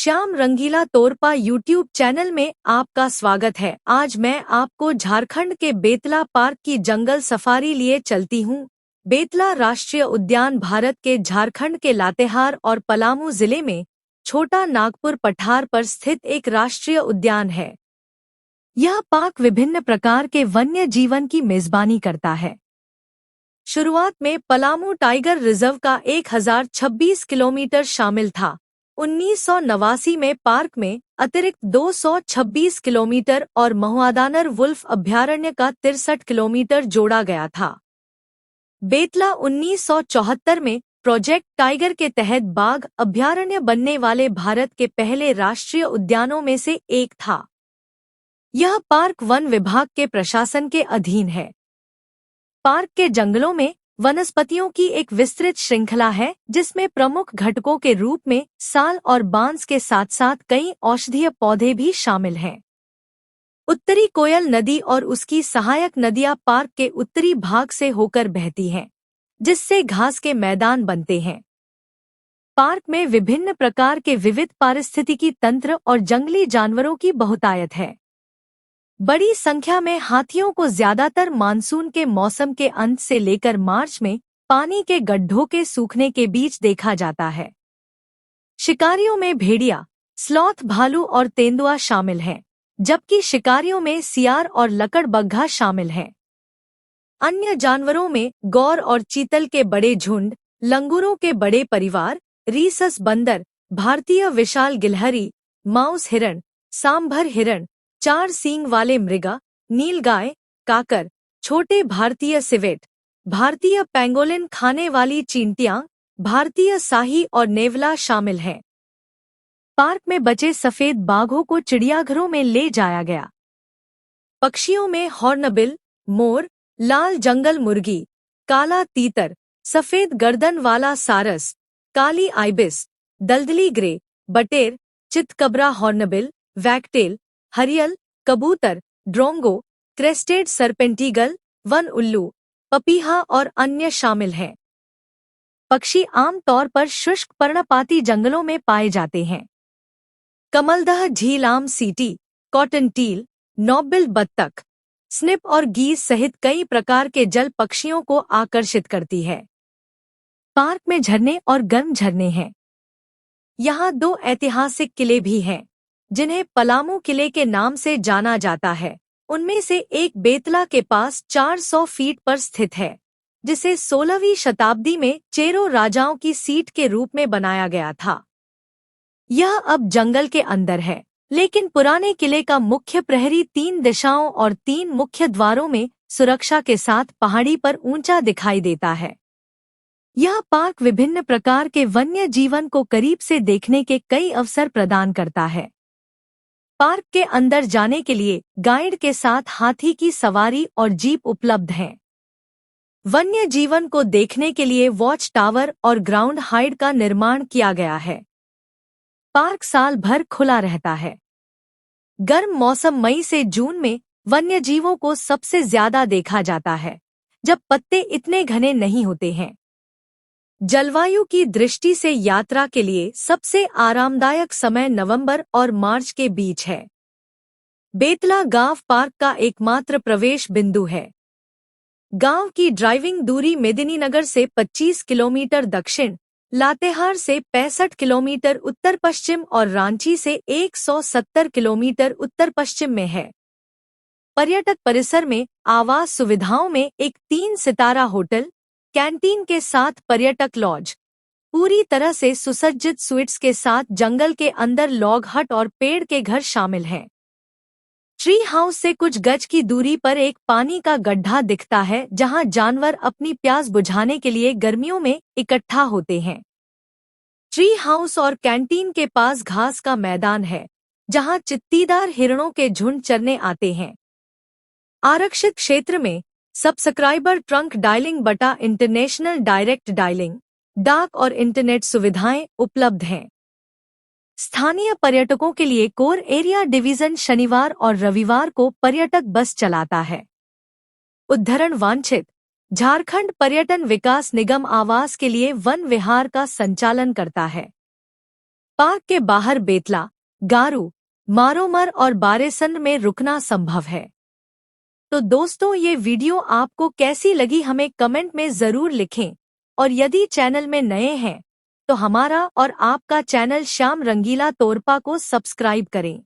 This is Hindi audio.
श्याम रंगीला तोरपा यूट्यूब चैनल में आपका स्वागत है। आज मैं आपको झारखंड के बेतला पार्क की जंगल सफारी लिए चलती हूँ। बेतला राष्ट्रीय उद्यान भारत के झारखंड के लातेहार और पलामू जिले में छोटा नागपुर पठार पर स्थित एक राष्ट्रीय उद्यान है। यह पार्क विभिन्न प्रकार के वन्य जीवन की मेजबानी करता है। शुरुआत में पलामू टाइगर रिजर्व का 1026 किलोमीटर शामिल था। 1989 में पार्क में अतिरिक्त 226 किलोमीटर और महुआदानर वुल्फ अभयारण्य का 63 किलोमीटर जोड़ा गया था। बेतला 1974 में प्रोजेक्ट टाइगर के तहत बाघ अभयारण्य बनने वाले भारत के पहले राष्ट्रीय उद्यानों में से एक था। यह पार्क वन विभाग के प्रशासन के अधीन है। पार्क के जंगलों में वनस्पतियों की एक विस्तृत श्रृंखला है, जिसमें प्रमुख घटकों के रूप में साल और बांस के साथ साथ कई औषधीय पौधे भी शामिल हैं। उत्तरी कोयल नदी और उसकी सहायक नदियां पार्क के उत्तरी भाग से होकर बहती हैं, जिससे घास के मैदान बनते हैं। पार्क में विभिन्न प्रकार के विविध पारिस्थितिकी तंत्र और जंगली जानवरों की बहुतायत है। बड़ी संख्या में हाथियों को ज्यादातर मानसून के मौसम के अंत से लेकर मार्च में पानी के गड्ढों के सूखने के बीच देखा जाता है। शिकारियों में भेड़िया, स्लॉथ, भालू और तेंदुआ शामिल हैं, जबकि शिकारियों में सियार और लकड़बग्घा शामिल हैं। अन्य जानवरों में गौर और चीतल के बड़े झुंड, लंगूरों के बड़े परिवार, रीसस बंदर, भारतीय विशाल गिलहरी, माउस हिरण, सांभर हिरण, 4 सींग वाले मृगा, नीलगाय, काकर, छोटे भारतीय सिवेट, भारतीय पेंगोलिन खाने वाली चींटियां, भारतीय साही और नेवला शामिल हैं। पार्क में बचे सफेद बाघों को चिड़ियाघरों में ले जाया गया। पक्षियों में हॉर्नबिल, मोर, लाल जंगल मुर्गी, काला तीतर, सफेद गर्दन वाला सारस, काली आइबिस, दलदली ग्रे, बटेर, चितकबरा, हॉर्नबिल, वैकटेल, हरियल, कबूतर, ड्रोंगो, क्रेस्टेड सर्पेंटीगल, वन उल्लू, पपीहा और अन्य शामिल हैं। पक्षी आम तौर पर शुष्क पर्णपाती जंगलों में पाए जाते हैं। कमलदह झील, आम सीटी, कॉटन टील, नौबिल बत्तख, स्निप और गीस सहित कई प्रकार के जल पक्षियों को आकर्षित करती है। पार्क में झरने और गर्म झरने हैं। यहाँ 2 ऐतिहासिक किले भी हैं, जिन्हें पलामू किले के नाम से जाना जाता है। उनमें से एक बेतला के पास 400 फीट पर स्थित है, जिसे 16वीं शताब्दी में चेरो राजाओं की सीट के रूप में बनाया गया था। यह अब जंगल के अंदर है, लेकिन पुराने किले का मुख्य प्रहरी 3 दिशाओं और 3 मुख्य द्वारों में सुरक्षा के साथ पहाड़ी पर ऊंचा दिखाई देता है। यह पार्क विभिन्न प्रकार के वन्य जीवन को करीब से देखने के कई अवसर प्रदान करता है। पार्क के अंदर जाने के लिए गाइड के साथ हाथी की सवारी और जीप उपलब्ध हैं। वन्य जीवन को देखने के लिए वॉच टावर और ग्राउंड हाइड का निर्माण किया गया है। पार्क साल भर खुला रहता है। गर्म मौसम मई से जून में वन्यजीवों को सबसे ज्यादा देखा जाता है, जब पत्ते इतने घने नहीं होते हैं। जलवायु की दृष्टि से यात्रा के लिए सबसे आरामदायक समय नवंबर और मार्च के बीच है। बेतला गांव पार्क का एकमात्र प्रवेश बिंदु है। गांव की ड्राइविंग दूरी मेदिनीनगर से 25 किलोमीटर दक्षिण, लातेहार से 65 किलोमीटर उत्तर पश्चिम और रांची से 170 किलोमीटर उत्तर पश्चिम में है। पर्यटक परिसर में आवास सुविधाओं में एक 3 सितारा होटल, कैंटीन के साथ पर्यटक लॉज, पूरी तरह से सुसज्जित स्वीट्स के साथ जंगल के अंदर लॉग हट और पेड़ के घर शामिल हैं। ट्री हाउस से कुछ गज की दूरी पर एक पानी का गड्ढा दिखता है, जहां जानवर अपनी प्यास बुझाने के लिए गर्मियों में इकट्ठा होते हैं। ट्री हाउस और कैंटीन के पास घास का मैदान है, जहां चित्तीदार हिरणों के झुंड चरने आते हैं। आरक्षित क्षेत्र में सब्सक्राइबर ट्रंक डायलिंग बटा इंटरनेशनल डायरेक्ट डायलिंग, डाक और इंटरनेट सुविधाएं उपलब्ध हैं। स्थानीय पर्यटकों के लिए कोर एरिया डिवीजन शनिवार और रविवार को पर्यटक बस चलाता है। उद्धरण वांछित झारखंड पर्यटन विकास निगम आवास के लिए वन विहार का संचालन करता है। पार्क के बाहर बेतला, गारू, मारोमर और बारेसंड में रुकना संभव है। तो दोस्तों, ये वीडियो आपको कैसी लगी हमें कमेंट में ज़रूर लिखें, और यदि चैनल में नए हैं तो हमारा और आपका चैनल श्याम रंगीला तोरपा को सब्सक्राइब करें।